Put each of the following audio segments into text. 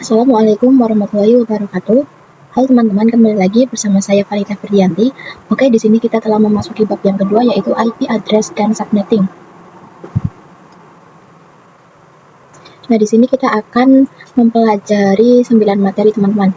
Assalamualaikum warahmatullahi wabarakatuh. Halo teman-teman, kembali lagi bersama saya Farida Ferdianti. Oke, di sini kita telah memasuki bab yang kedua, yaitu IP address dan subnetting. Nah, di sini kita akan mempelajari 9 materi teman-teman.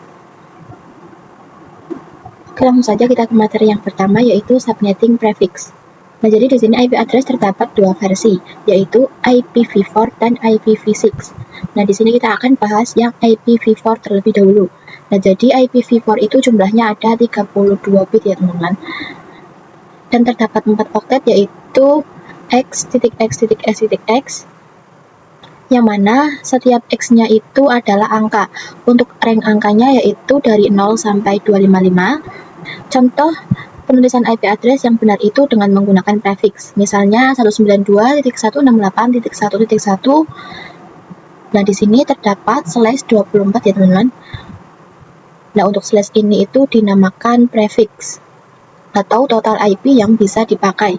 Oke, langsung saja kita ke materi yang pertama, yaitu subnetting prefix. Nah, jadi di sini IP address terdapat dua versi, yaitu IPv4 dan IPv6. Nah, di sini kita akan bahas yang IPv4 terlebih dahulu. Nah, jadi IPv4 itu jumlahnya ada 32 bit ya teman-teman. Dan terdapat 4 oktet, yaitu x.x.x.x, yang mana setiap x-nya itu adalah angka. Untuk rank angkanya yaitu dari 0 sampai 255. Contoh penulisan IP address yang benar itu dengan menggunakan prefix. Misalnya 192.168.1.1. Nah, di sini terdapat /24 ya teman-teman. Nah, untuk slash ini itu dinamakan prefix atau total IP yang bisa dipakai.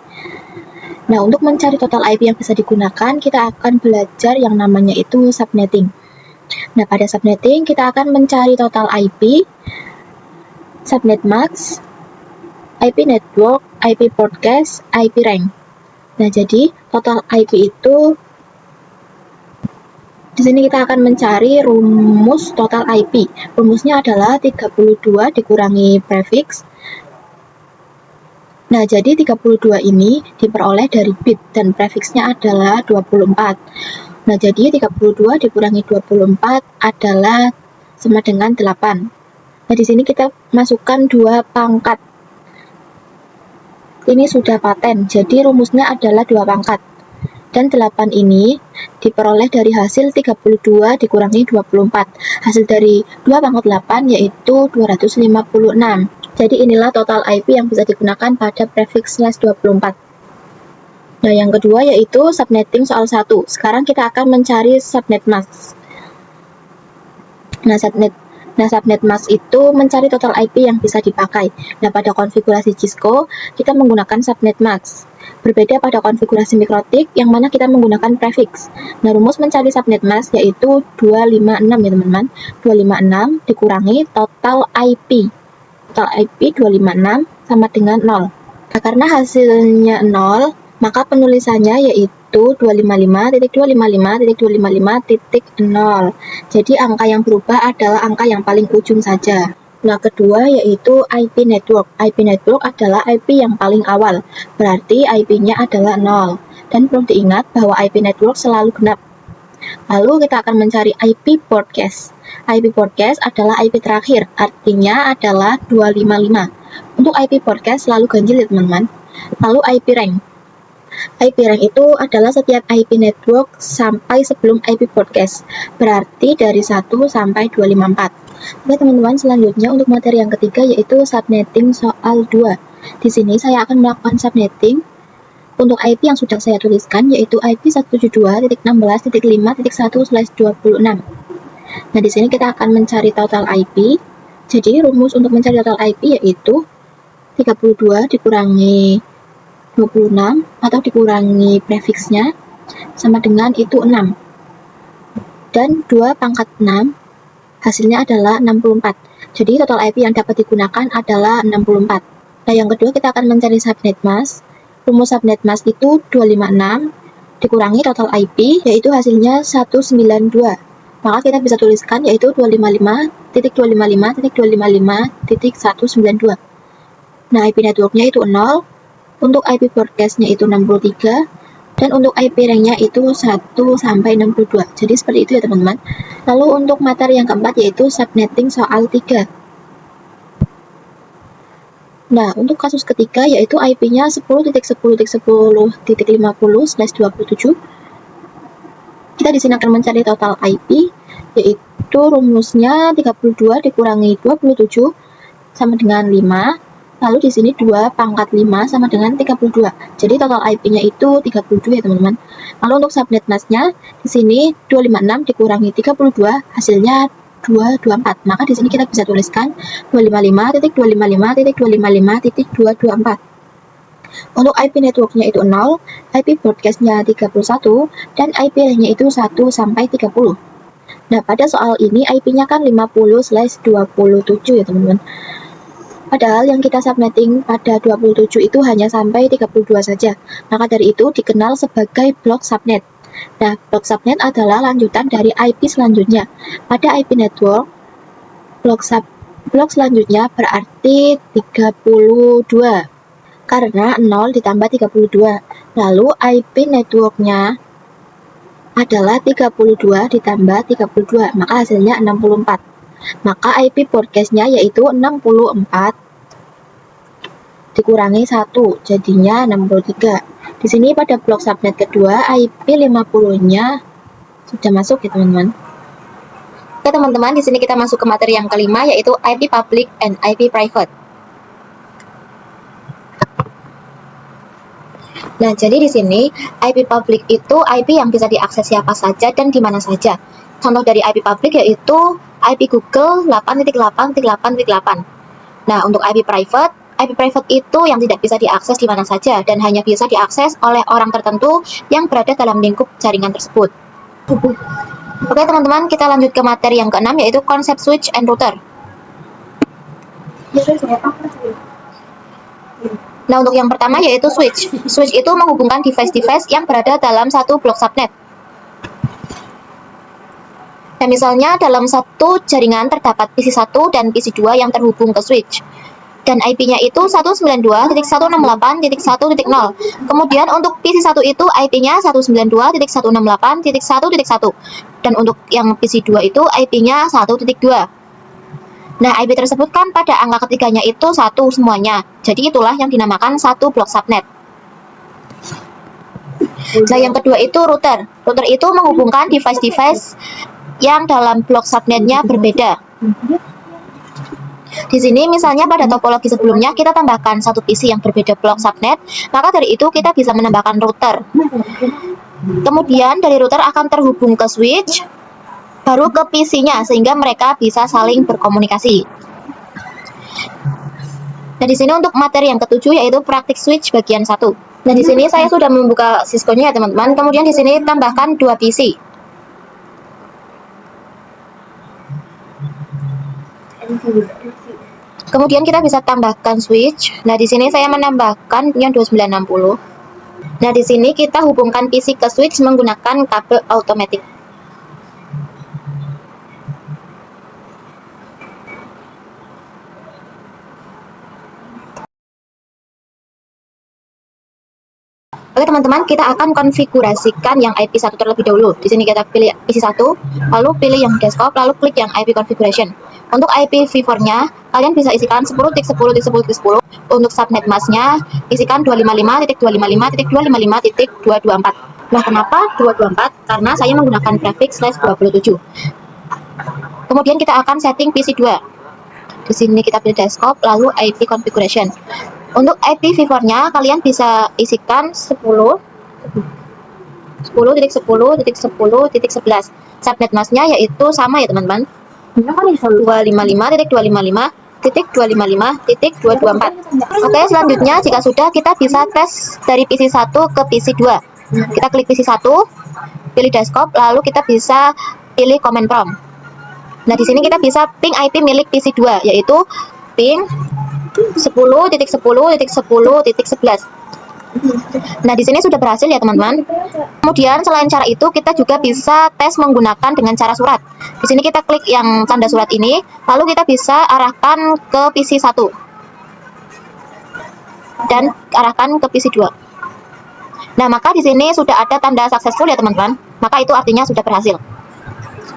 Nah, untuk mencari total IP yang bisa digunakan, kita akan belajar yang namanya itu subnetting. Nah, pada subnetting kita akan mencari total IP, subnet mask, IP network, IP broadcast, IP rank. Nah, jadi total IP itu di sini kita akan mencari rumus total IP. Rumusnya adalah 32 dikurangi prefix. Nah, jadi 32 ini diperoleh dari bit dan prefixnya adalah 24. Nah, jadi 32 dikurangi 24 adalah sama dengan 8. Nah, di sini kita masukkan 2 pangkat. Ini sudah paten, jadi rumusnya adalah 2 pangkat. Dan 8 ini diperoleh dari hasil 32 dikurangi 24. Hasil dari 2 pangkat 8 yaitu 256. Jadi inilah total IP yang bisa digunakan pada prefix /24. Nah, yang kedua yaitu subnetting soal 1. Sekarang kita akan mencari subnet mask. Nah, subnet mask itu mencari total IP yang bisa dipakai. Nah, pada konfigurasi Cisco, kita menggunakan subnet mask. Berbeda pada konfigurasi Mikrotik, yang mana kita menggunakan prefix. Nah, rumus mencari subnet mask yaitu 256 ya teman-teman. 256 dikurangi total IP. Total IP 256 sama dengan 0. Nah, karena hasilnya 0, maka penulisannya yaitu 255.255.255.0. Jadi angka yang berubah adalah angka yang paling ujung saja. Nah, kedua yaitu IP network. IP network adalah IP yang paling awal, berarti IP-nya adalah 0. Dan perlu diingat bahwa IP network selalu genap. Lalu kita akan mencari IP broadcast. IP broadcast adalah IP terakhir, artinya adalah 255. Untuk IP broadcast selalu ganjil ya teman-teman. Lalu IP rank. IP rank itu adalah setiap IP network sampai sebelum IP broadcast, berarti dari 1 sampai 254. Oke teman-teman, selanjutnya untuk materi yang ketiga yaitu subnetting soal 2. Di sini saya akan melakukan subnetting untuk IP yang sudah saya tuliskan, yaitu IP 172.16.5.1/26. Nah, di sini kita akan mencari total IP. Jadi rumus untuk mencari total IP yaitu 32 dikurangi 26 atau dikurangi prefixnya sama dengan itu 6. Dan 2 pangkat 6 hasilnya adalah 64. Jadi total IP yang dapat digunakan adalah 64. Nah, yang kedua kita akan mencari subnet mask. Rumus subnet mask itu 256 dikurangi total IP yaitu hasilnya 192. Maka kita bisa tuliskan yaitu 255.255.255.192. Nah, IP networknya itu 0. Untuk IP broadcast-nya itu 63, dan untuk IP rank-nya itu 1 sampai 62. Jadi seperti itu ya teman-teman. Lalu untuk materi yang keempat yaitu subnetting soal 3. Nah, untuk kasus ketiga yaitu IP-nya 10.10.10.50/27. Kita di sini akan mencari total IP, yaitu rumusnya 32 dikurangi 27 sama dengan 5. Lalu di sini 2 pangkat 5 sama dengan 32. Jadi total IP-nya itu 32 ya teman-teman. Lalu untuk subnet mask-nya di sini 256 dikurangi 32 hasilnya 224. Maka di sini kita bisa tuliskan 255.255.255.224. Untuk IP network-nya itu 0, IP broadcast-nya 31 dan IP rank-nya itu 1 sampai 30. Nah, pada soal ini IP-nya kan 50/27 ya teman-teman. Padahal yang kita subnetting pada 27 itu hanya sampai 32 saja. Maka dari itu dikenal sebagai blok subnet. Nah, blok subnet adalah lanjutan dari IP selanjutnya. Pada IP network, blok selanjutnya berarti 32. Karena 0 ditambah 32. Lalu IP networknya adalah 32 ditambah 32, maka hasilnya 64. Maka IP broadcast-nya yaitu 64 dikurangi 1, jadinya 63. Di sini pada blok subnet kedua, IP 50-nya sudah masuk ya teman-teman. Oke teman-teman, di sini kita masuk ke materi yang kelima, yaitu IP public and IP private. Nah, jadi di sini IP public itu IP yang bisa diakses siapa saja dan di mana saja. Contoh dari IP public yaitu IP Google 8.8.8.8. Nah, untuk IP private itu yang tidak bisa diakses di mana saja dan hanya bisa diakses oleh orang tertentu yang berada dalam lingkup jaringan tersebut. Oke teman-teman, kita lanjut ke materi yang keenam, yaitu konsep switch and router. Nah, untuk yang pertama yaitu switch. Switch itu menghubungkan device-device yang berada dalam satu blok subnet. Nah, misalnya dalam satu jaringan terdapat PC1 dan PC2 yang terhubung ke switch. Dan IP-nya itu 192.168.1.0. Kemudian untuk PC1 itu IP-nya 192.168.1.1. Dan untuk yang PC2 itu IP-nya 1.2. Nah, IP tersebut kan pada angka ketiganya itu 1 semuanya. Jadi itulah yang dinamakan satu blok subnet. Nah, yang kedua itu router. Router itu menghubungkan device-device yang dalam blok subnetnya berbeda. Di sini misalnya pada topologi sebelumnya kita tambahkan satu PC yang berbeda blok subnet, maka dari itu kita bisa menambahkan router. Kemudian dari router akan terhubung ke switch, baru ke PC-nya, sehingga mereka bisa saling berkomunikasi. Nah, di sini untuk materi yang ketujuh yaitu praktik switch bagian 1. Nah, di sini saya sudah membuka Cisco-nya ya teman-teman. Kemudian di sini tambahkan 2 PC. Kemudian kita bisa tambahkan switch. Nah, di sini saya menambahkan yang 2960. Nah, di sini kita hubungkan PC ke switch menggunakan kabel automatic. Oke teman-teman, kita akan konfigurasikan yang IP1 terlebih dahulu. Di sini kita pilih PC1, lalu pilih yang desktop, lalu klik yang IP configuration. Untuk IPv4-nya, kalian bisa isikan 10.10.10.10. Untuk subnet mask-nya, isikan 255.255.255.224. Nah, kenapa 224? Karena saya menggunakan prefix /27. Kemudian kita akan setting PC2. Di sini kita pilih desktop, lalu IP configuration. Untuk IPv4-nya kalian bisa isikan 10.10.10.11. Subnet mask-nya yaitu sama ya teman-teman. 255.255.255.224. Oke, selanjutnya jika sudah, kita bisa tes dari PC1 ke PC2. Kita klik PC1, pilih desktop, lalu kita bisa pilih command prompt. Nah, di sini kita bisa ping IP milik PC2 yaitu ping 10.10.10.11. Nah, di sini sudah berhasil ya teman-teman. Kemudian selain cara itu, kita juga bisa tes menggunakan dengan cara surat. Di sini kita klik yang tanda surat ini, lalu kita bisa arahkan ke PC1 dan arahkan ke PC2. Nah, maka di sini sudah ada tanda successful ya teman-teman. Maka itu artinya sudah berhasil.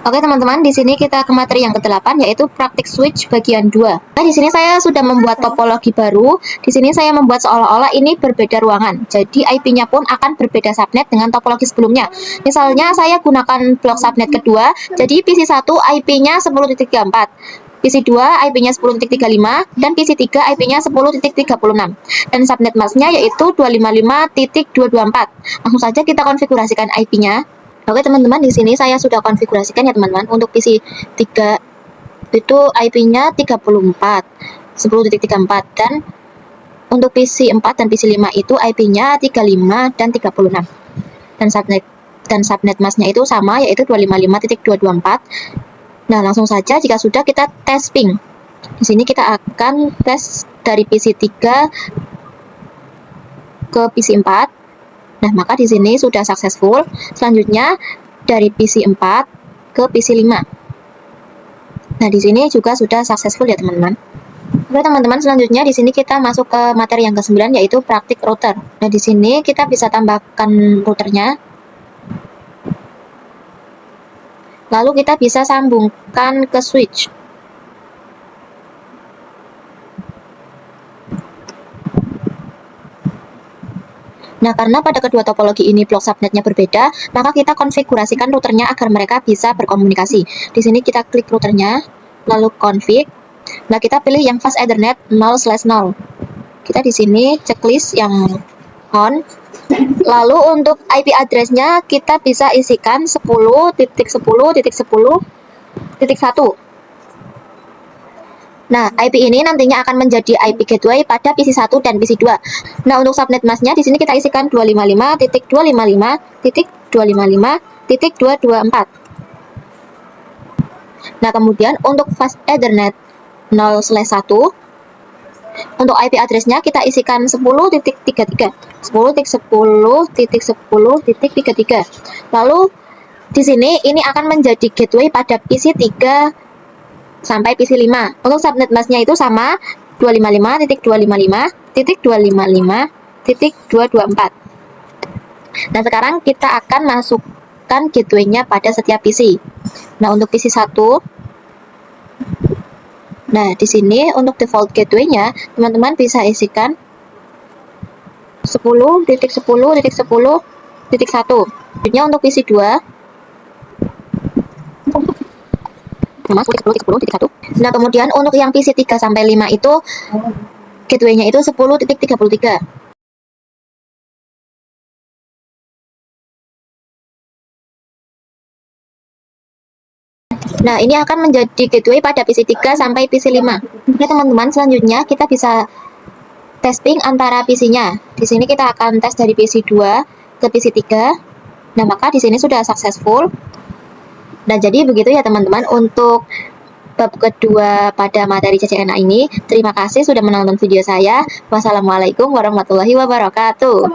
Oke teman-teman, di sini kita ke materi yang ke-8 yaitu praktik switch bagian 2. Nah, di sini saya sudah membuat topologi baru. Di sini saya membuat seolah-olah ini berbeda ruangan. Jadi IP-nya pun akan berbeda subnet dengan topologi sebelumnya. Misalnya saya gunakan blok subnet kedua, jadi PC1 IP-nya 10.34. PC2 IP-nya 10.35 dan PC3 IP-nya 10.36. Dan subnet mask-nya yaitu 255.224. Langsung saja kita konfigurasikan IP-nya. Oke teman-teman, di sini saya sudah konfigurasikan ya teman-teman. Untuk PC3 itu IP-nya 34, 10.34, dan untuk PC4 dan PC5 itu IP-nya 35 dan 36. Dan subnet dan subnet masknya itu sama, yaitu 255.224. Nah, langsung saja jika sudah kita tes ping. Di sini kita akan tes dari PC 3 ke PC 4. Nah, maka di sini sudah successful. Selanjutnya dari PC 4 ke PC 5. Nah, di sini juga sudah successful ya, teman-teman. Oke, teman-teman, selanjutnya di sini kita masuk ke materi yang ke-9, yaitu praktik router. Nah, di sini kita bisa tambahkan routernya. Lalu kita bisa sambungkan ke switch. Nah, karena pada kedua topologi ini blok subnetnya berbeda, maka kita konfigurasikan routernya agar mereka bisa berkomunikasi. Di sini kita klik routernya, lalu config. Nah, kita pilih yang fast Ethernet 0/0. Kita di sini checklist yang on. Lalu untuk IP address-nya kita bisa isikan 10.10.10.1. Nah, IP ini nantinya akan menjadi IP gateway pada PC 1 dan PC 2. Nah, untuk subnet masknya di sini kita isikan 255.255.255.224. Nah, kemudian untuk fast Ethernet 0/1, untuk IP address-nya kita isikan 10.33. 10.10.10.33. Lalu di sini ini akan menjadi gateway pada PC 3 sampai PC 5. Untuk subnet masknya itu sama, 255.255.255.224. Nah, sekarang kita akan masukkan gateway-nya pada setiap PC. Nah, untuk PC 1, nah, di sini untuk default gateway-nya, teman-teman bisa isikan 10.10.10.1. Selanjutnya untuk PC 2, sama 10.10.1. Nah, kemudian untuk yang PC 3 sampai 5 itu gateway-nya itu 10.33. Nah, ini akan menjadi gateway pada PC 3 sampai PC 5. Oke, teman-teman, selanjutnya kita bisa testing antara PC-nya. Di sini kita akan tes dari PC 2 ke PC 3. Nah, maka di sini sudah successful. Dan jadi begitu ya, teman-teman, untuk bab kedua pada materi CCNA ini. Terima kasih sudah menonton video saya. Wassalamualaikum warahmatullahi wabarakatuh.